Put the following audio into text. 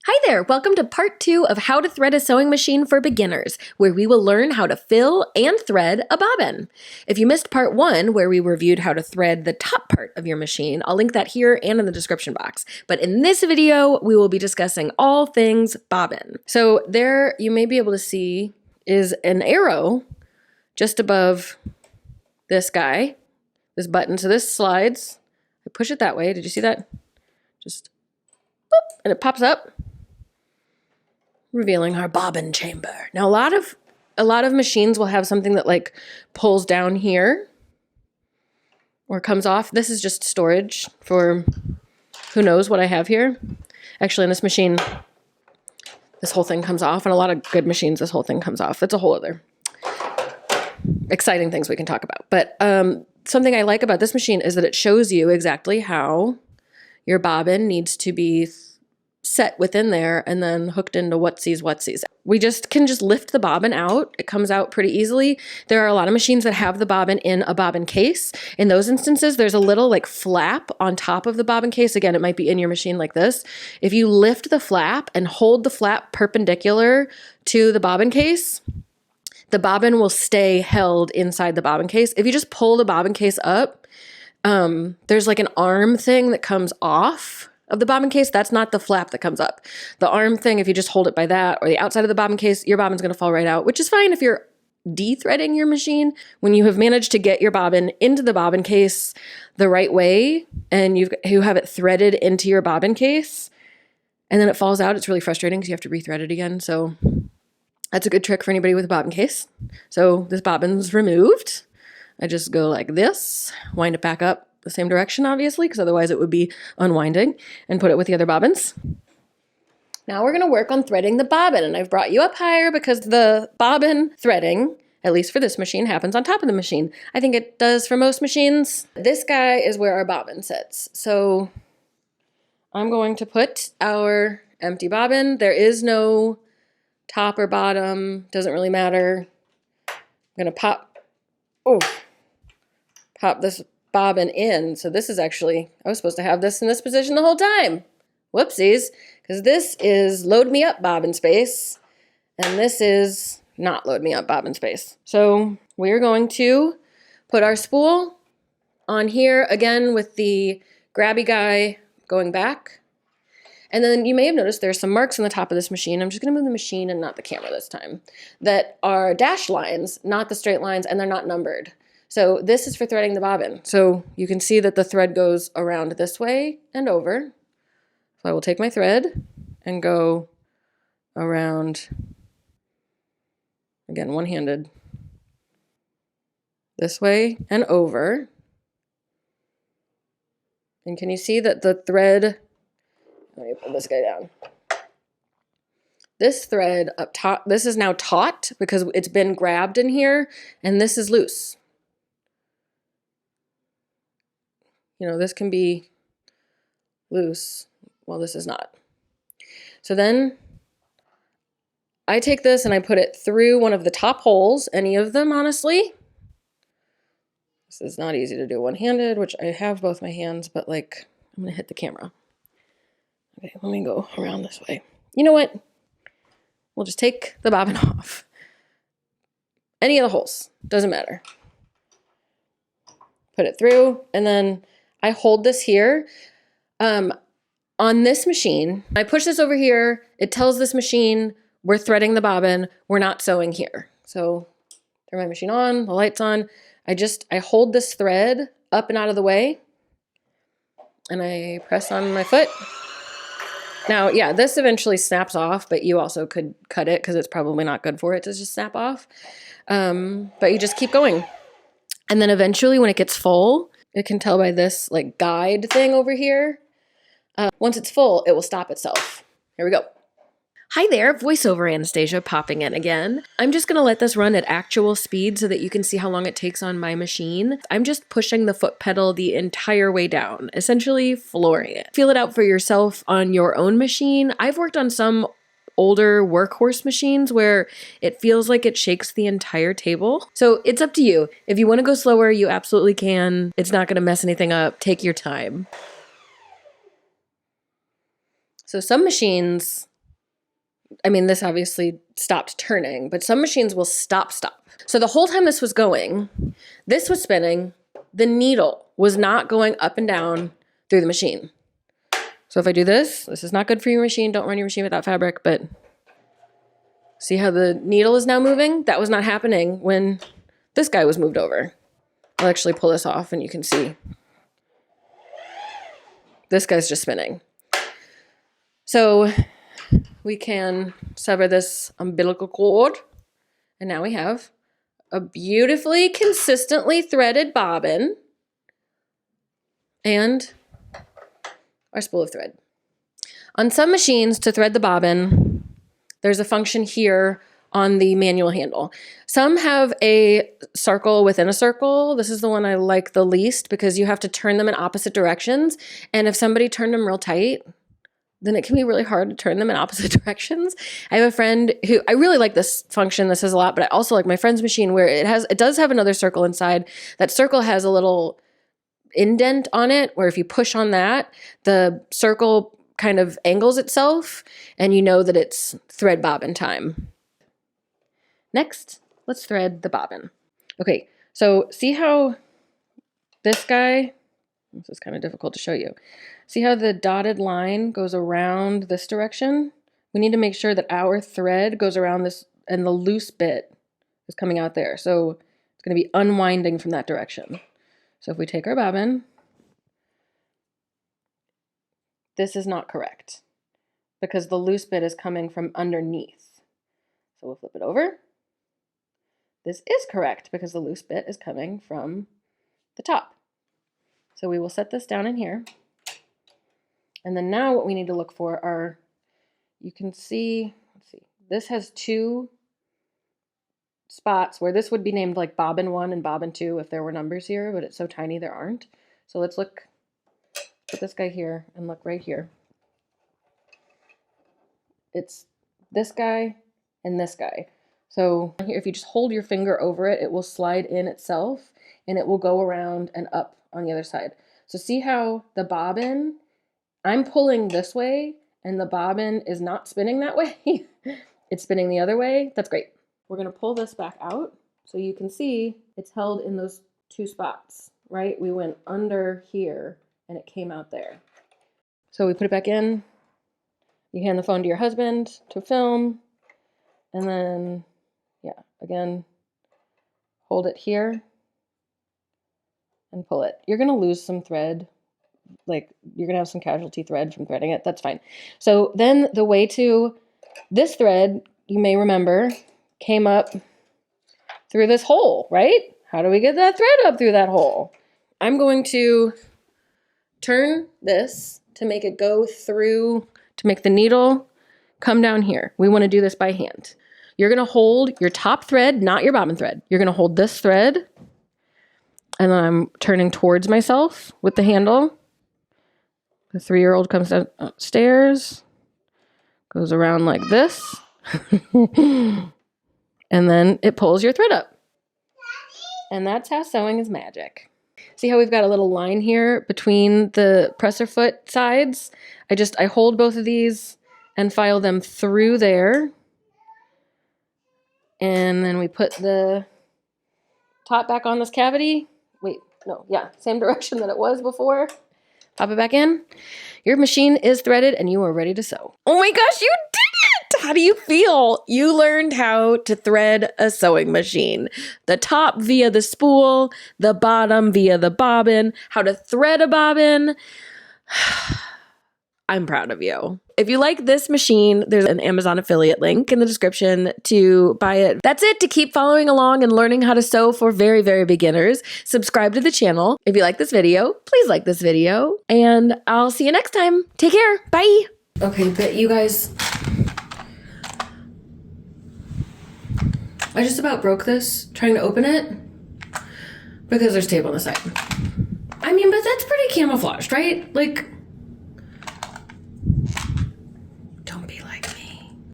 Hi there, welcome to part 2 of How to Thread a Sewing Machine for Beginners, where we will learn how to fill and thread a bobbin. If you missed part 1, where we reviewed how to thread the top part of your machine, I'll link that here and in the description box. But in this video, we will be discussing all things bobbin. So there, you may be able to see, is an arrow just above this guy, this button. So this slides, I push it that way, did you see that? Just, boop, and it pops up, revealing our bobbin chamber. Now, a lot of machines will have something that like pulls down here or comes off. This is just storage for who knows what I have here. Actually, in this machine, this whole thing comes off. And a lot of good machines, this whole thing comes off. It's a whole other exciting things we can talk about. But something I like about this machine is that it shows you exactly how your bobbin needs to be set within there and then hooked into whatsies. We can just lift the bobbin out. It comes out pretty easily. There are a lot of machines that have the bobbin in a bobbin case. In those instances, there's a little like flap on top of the bobbin case. Again, it might be in your machine like this. If you lift the flap and hold the flap perpendicular to the bobbin case, the bobbin will stay held inside the bobbin case. If you just pull the bobbin case up, there's like an arm thing that comes off of the bobbin case. That's not the flap that comes up. The arm thing, if you just hold it by that or the outside of the bobbin case, your bobbin's going to fall right out, which is fine if you're de-threading your machine. When you have managed to get your bobbin into the bobbin case the right way and you have it threaded into your bobbin case and then it falls out, it's really frustrating because you have to re-thread it again. So that's a good trick for anybody with a bobbin case. So this bobbin's removed. I just go like this, wind it back up the same direction, obviously, because otherwise it would be unwinding, and put it with the other bobbins. Now we're going to work on threading the bobbin, and I've brought you up higher because the bobbin threading, at least for this machine, happens on top of the machine. I think it does for most machines. This guy is where our bobbin sits. So I'm going to put our empty bobbin. There is no top or bottom, doesn't really matter. I'm going to pop this bobbin in. So this is actually, I was supposed to have this in this position the whole time. Whoopsies, because this is load me up bobbin space, and this is not load me up bobbin space. So we're going to put our spool on here again with the grabby guy going back. And then you may have noticed there's some marks on the top of this machine. I'm just going to move the machine and not the camera this time. That are dashed lines, not the straight lines, and they're not numbered. So this is for threading the bobbin. So you can see that the thread goes around this way and over. So I will take my thread and go around, again, one-handed, this way and over. And can you see that the thread, let me pull this guy down. This thread up top, this is now taut because it's been grabbed in here, and this is loose. You know, this can be loose, while this is not. So then I take this and I put it through one of the top holes, any of them, honestly. This is not easy to do one-handed, which I have both my hands, but like, I'm gonna hit the camera. Okay, let me go around this way. You know what? We'll just take the bobbin off. Any of the holes, doesn't matter. Put it through, and then I hold this here. On this machine, I push this over here. It tells this machine we're threading the bobbin. We're not sewing here. So turn my machine on, the light's on. I hold this thread up and out of the way, and I press on my foot. Now, yeah, this eventually snaps off, but you also could cut it because it's probably not good for it to just snap off. But you just keep going. And then eventually when it gets full, it can tell by this like guide thing over here. Once it's full, it will stop itself. Here we go. Hi there, voiceover Anastasia popping in again. I'm just gonna let this run at actual speed so that you can see how long it takes on my machine. I'm just pushing the foot pedal the entire way down, essentially flooring it. Feel it out for yourself on your own machine. I've worked on some older workhorse machines where it feels like it shakes the entire table. So it's up to you. If you wanna go slower, you absolutely can. It's not gonna mess anything up. Take your time. So some machines I mean, this obviously stopped turning, but some machines will stop. So the whole time this was going, this was spinning, the needle was not going up and down through the machine. So if I do this is not good for your machine. Don't run your machine without fabric, but see how the needle is now moving? That was not happening when this guy was moved over. I'll actually pull this off and you can see. This guy's just spinning. So we can sever this umbilical cord, and now we have a beautifully consistently threaded bobbin and our spool of thread. On some machines, to thread the bobbin, there's a function here on the manual handle. Some have a circle within a circle. This is the one I like the least because you have to turn them in opposite directions. And if somebody turned them real tight, then it can be really hard to turn them in opposite directions. I have a friend who, I really like this function. This is a lot, but I also like my friend's machine where it does have another circle inside. That circle has a little indent on it where if you push on that, the circle kind of angles itself and you know that it's thread bobbin time. Next, let's thread the bobbin. Okay, so see how this guy, this is kind of difficult to show you. See how the dotted line goes around this direction? We need to make sure that our thread goes around this and the loose bit is coming out there. So it's going to be unwinding from that direction. So if we take our bobbin, this is not correct because the loose bit is coming from underneath. So we'll flip it over. This is correct because the loose bit is coming from the top. So we will set this down in here. And then now what we need to look for are, you can see, let's see, this has two spots where this would be named like bobbin 1 and bobbin 2 if there were numbers here, but it's so tiny there aren't. So let's look, put this guy here and look right here. It's this guy and this guy. So here, if you just hold your finger over it, it will slide in itself and it will go around and up on the other side. So see how the bobbin, I'm pulling this way and the bobbin is not spinning that way. It's spinning the other way. That's great. We're going to pull this back out so you can see it's held in those two spots, right? We went under here and it came out there. So we put it back in. You hand the phone to your husband to film. And then, yeah, again, hold it here and pull it. You're going to lose some thread. Like you're going to have some casualty thread from threading it. That's fine. So then the way to, this thread, you may remember, came up through this hole, right? How do we get that thread up through that hole? I'm going to turn this to make it go through, to make the needle come down here. We want to do this by hand. You're going to hold your top thread, not your bobbin thread. You're going to hold this thread, and then I'm turning towards myself with the handle. The 3-year-old comes upstairs, goes around like this, and then it pulls your thread up. And that's how sewing is magic. See how we've got a little line here between the presser foot sides? I hold both of these and file them through there. And then we put the top back on this cavity. Wait, no, yeah, same direction that it was before. Pop it back in. Your machine is threaded and you are ready to sew. Oh my gosh, you did it! How do you feel? You learned how to thread a sewing machine. The top via the spool, the bottom via the bobbin, how to thread a bobbin. I'm proud of you. If you like this machine, there's an Amazon affiliate link in the description to buy it. That's it. To keep following along and learning how to sew for very, very beginners, subscribe to the channel. If you like this video, please like this video, and I'll see you next time. Take care. Bye. Okay, but you guys, I just about broke this trying to open it because there's tape on the side. I mean, but that's pretty camouflaged, right? Like,